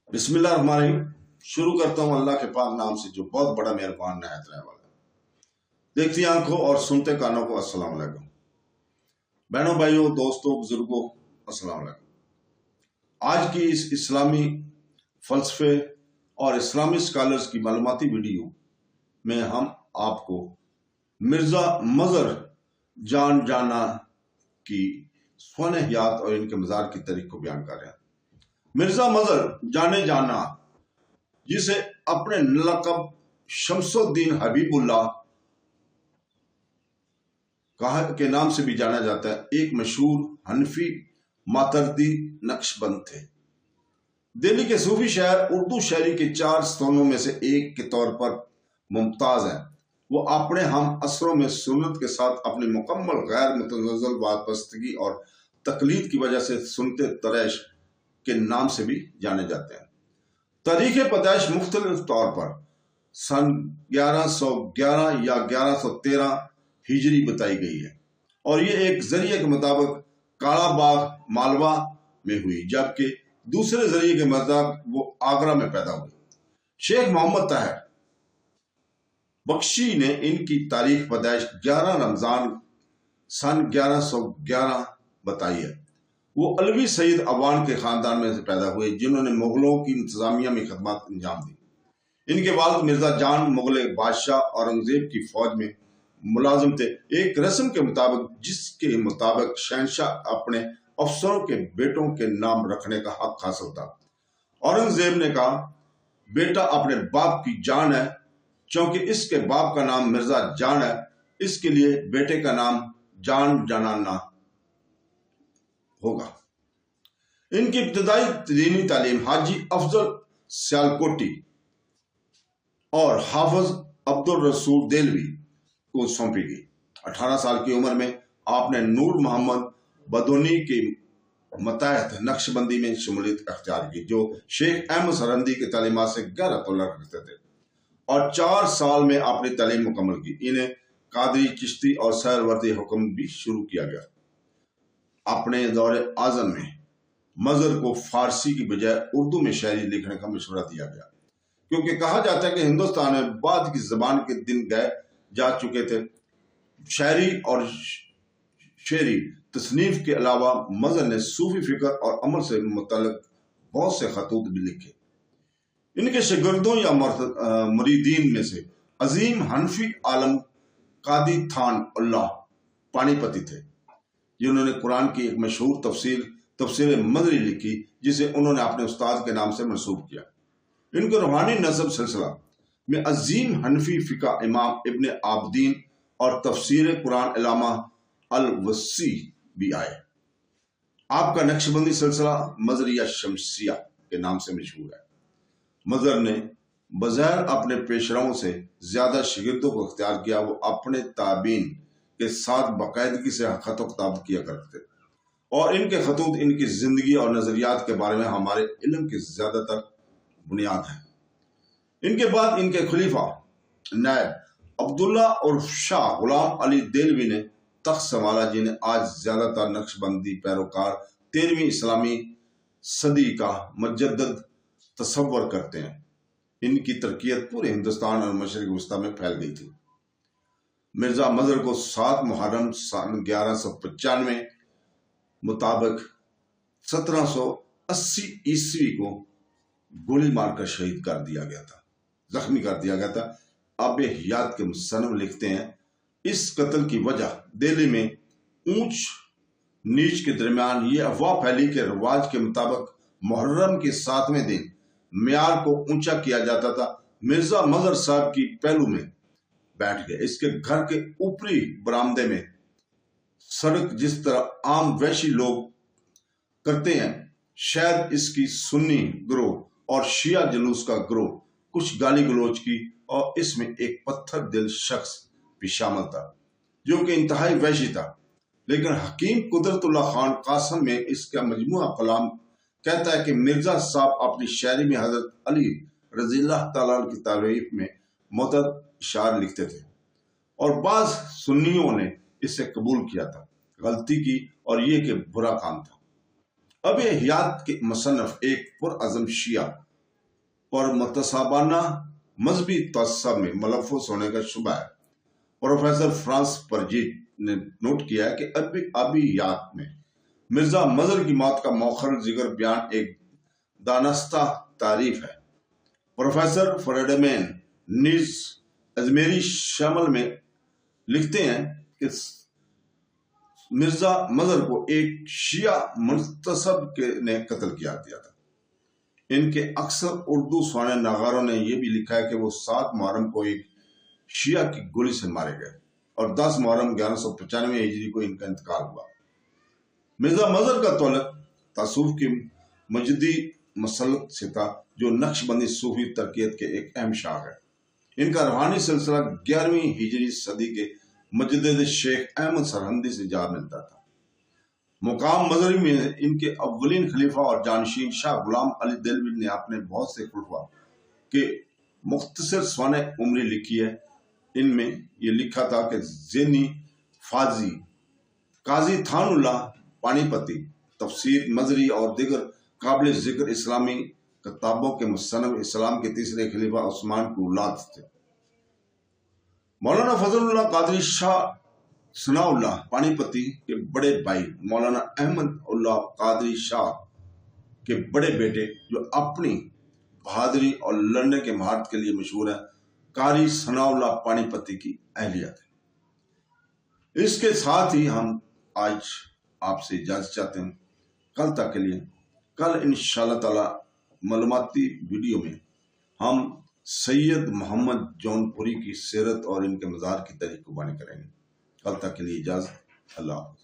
بسم اللہ الرحمن الرحیم۔ شروع کرتا ہوں اللہ کے پاک نام سے جو بہت بڑا مہربان نہایت رحم والا ہے۔ دیکھتی آنکھوں اور سنتے کانوں کو السلام علیکم۔ بہنوں بھائیوں دوستوں بزرگوں السلام علیکم۔ آج کی اس اسلامی فلسفے اور اسلامی اسکالرز کی معلوماتی ویڈیو میں ہم آپ کو مرزا مظہر جان جانا کی سوانح حیات اور ان کے مزار کی تاریخ کو بیان کر رہے ہیں۔ مرزا مظہر جانے جانا، جسے اپنے لقب شمس الدین حبیب اللہ کے نام سے بھی جانا جاتا ہے، ایک مشہور حنفی ماتردی نقش بند تھے۔ دہلی کے صوفی شہر اردو شاعری کے 4 ستونوں میں سے ایک کے طور پر ممتاز ہیں۔ وہ اپنے ہم عصروں میں سنت کے ساتھ اپنی مکمل غیر متنزل وابستگی اور تقلید کی وجہ سے سنت تریش کے نام سے بھی جانے جاتے ہیں۔ تاریخ پیدائش مختلف طور پر سن 1111 یا 1113 ہجری بتائی گئی ہے، اور یہ ایک ذریعے کے مطابق کالا باغ مالوا میں ہوئی، جبکہ دوسرے ذریعے کے مطابق وہ آگرہ میں پیدا ہوئی۔ شیخ محمد طاہر بخشی نے ان کی تاریخ پیدائش 11 رمضان سن 1111 بتائی ہے۔ وہ علوی سعید اوان کے خاندان میں سے پیدا ہوئے، جنہوں نے مغلوں کی انتظامیہ میں خدمات انجام دی۔ ان کے والد مرزا جان مغل بادشاہ اورنگزیب کی فوج میں ملازم تھے۔ ایک رسم کے مطابق جس کے مطابق شہنشاہ اپنے افسروں کے بیٹوں کے نام رکھنے کا حق حاصل تھا۔ اورنگزیب نے کہا، بیٹا اپنے باپ کی جان ہے، چونکہ اس کے باپ کا نام مرزا جان ہے، اس کے لیے بیٹے کا نام جان جانانا ہوگا۔ ان کی ابتدائی دینی تعلیم حاجی افضل سیالکوٹی اور حافظ عبدالرسول دہلوی کو سونپی گئی۔ 18 سال کی عمر میں آپ نے نور محمد بدونی کے متحد نقش بندی میں شمولیت اختیار کی، جو شیخ احمد سرہندی کے تعلیمات سے گہرا تعلق رکھتے تھے، اور 4 سال میں اپنی تعلیم مکمل کی۔ انہیں قادری، چشتی اور سہروردی حکم بھی شروع کیا گیا۔ اپنے دور اعظم میں مظہر کو فارسی کی بجائے اردو میں شاعری لکھنے کا مشورہ دیا گیا، کیونکہ کہا جاتا ہے کہ ہندوستان میں بعد کی زبان کے دن گئے جا چکے تھے۔ شاعری اور شعری تصنیف کے علاوہ مظہر نے صوفی فکر اور عمل سے متعلق بہت سے خطوط بھی لکھے۔ ان کے شاگردوں یا مریدین میں سے عظیم حنفی عالم قاضی تھان اللہ پانی پتی تھے، جنہوں نے قرآن کی ایک مشہور تفسیر مدری لکھی، جسے انہوں نے اپنے استاد کے نام سے منسوب کیا۔ ان کے روحانی نسب سلسلہ میں عظیم حنفی فقہ امام ابن عابدین اور تفسیر قرآن علامہ الوسی بھی آئے۔ آپ کا نقش بندی سلسلہ مظہریہ شمسیہ کے نام سے مشہور ہے۔ مظہر نے بظاہر اپنے پیشراؤں سے زیادہ شاگردوں کو اختیار کیا۔ وہ اپنے تابعین کے ساتھ باقاعدگی سے خط و کتاب کیا کرتے تھے، اور ان کے خطوط ان کی زندگی اور نظریات کے بارے میں ہمارے علم کی زیادہ تر بنیاد ہیں۔ ان کے بعد ان کے خلیفہ نائب عبداللہ اور شاہ غلام علی دہلوی نے تخت سنبھالا، جنہیں آج زیادہ تر نقش بندی پیروکار 13ویں اسلامی صدی کا مجدد تصور کرتے ہیں۔ ان کی ترقیت پورے ہندوستان اور مشرق وسطیٰ میں پھیل گئی تھی۔ مرزا مظہر کو 7 محرم سن 1195 مطابق 1780 عیسوی کو گولی مار کر شہید کر دیا گیا تھا، زخمی کر دیا گیا تھا۔ آب حیات کے مصنف لکھتے ہیں، اس قتل کی وجہ دہلی میں اونچ نیچ کے درمیان یہ افواہ پھیلی کہ رواج کے مطابق محرم کے 7ویں دن معیار کو اونچا کیا جاتا تھا۔ مرزا مظہر صاحب کی پہلو میں بیٹھ گئے۔ اس کے گھر کے اوپری برآمدے میں سڑک جس طرح عام وحشی لوگ کرتے ہیں، شاید اس کی سنی گروہ اور شیعہ جلوس کا گروہ کچھ گالی گلوچ کی، اور اس میں ایک پتھر دل شخص بھی شامل تھا جو کہ انتہائی وحشی تھا۔ لیکن حکیم قدرت اللہ خان قاسم میں اس کا مجموعہ کلام کہتا ہے کہ مرزا صاحب اپنی شاعری میں حضرت علی رضی اللہ تعالیٰ کی تعریف میں متعدد اشعار لکھتے تھے، اور بعض سنیوں نے اسے قبول کیا تھا، غلطی کی اور یہ کہ برا کام تھا۔ اب یہ حیات کے مصنف ایک پرعزم شیعہ اور متصابانہ مذہبی تعصب میں ملوث ہونے کا شبہ ہے۔ پروفیسر فرانس پرجیت نے نوٹ کیا ہے کہ ابیات میں مرزا مظہر کی موت کا مؤخر ذکر بیان ایک دانستہ تعریف ہے۔ پروفیسر فریڈمین نیز ازمیری شامل میں لکھتے ہیں کہ مرزا مظہر کو ایک شیعہ منتصب نے قتل کیا تھا۔ ان کے اکثر اردو سوانح نگاروں نے یہ بھی لکھا ہے کہ وہ 7 محرم کو ایک شیعہ کی گولی سے مارے گئے اور 10 محرم 1195 ہجری کو ان کا انتقال ہوا۔ مرزا مظہر کا تعلق تصوف کی مجدی مسلک سے تھا، جو نقش بندی صوفی ترکیت کے ایک اہم شاخ ہے۔ ان کا روحانی سلسلہ 11ویں ہجری صدی کے مجدد شیخ احمد سرہندی سے جا ملتا تھا۔ مقام مظہری میں ان کے اولین خلیفہ اور جانشین شاہ غلام علی دہلوی نے اپنے بہت سے خلفاء کے مختصر سوانح عمری لکھی ہے۔ ان میں یہ لکھا تھا کہ زینی فاضی، قاضی تھان اللہ پانی پتی، تفسیر مظہری اور دیگر قابل ذکر اسلامی کتابوں کے مصنف اسلام کے تیسرے خلیفہ عثمان کی اولاد تھے۔ مولانا فضل اللہ قادری شاہ ثناء اللہ پانی پتی کے بڑے بھائی مولانا احمد اللہ قادری شاہ کے بڑے بیٹے، جو اپنی بہادری اور لڑنے کے مہارت کے لیے مشہور ہے، قاری ثناء اللہ پانی پتی کی اہلیہ تھے۔ اس کے ساتھ ہی ہم آج آپ سے اجازت چاہتے ہیں۔ کل تک کے لیے، کل انشاءاللہ تعالی معلوماتی ویڈیو میں ہم سید محمد جون پوری کی سیرت اور ان کے مزار کی تاریخ کو بیان کریں گے۔ کل تک کے لیے اجازت، اللہ حافظ۔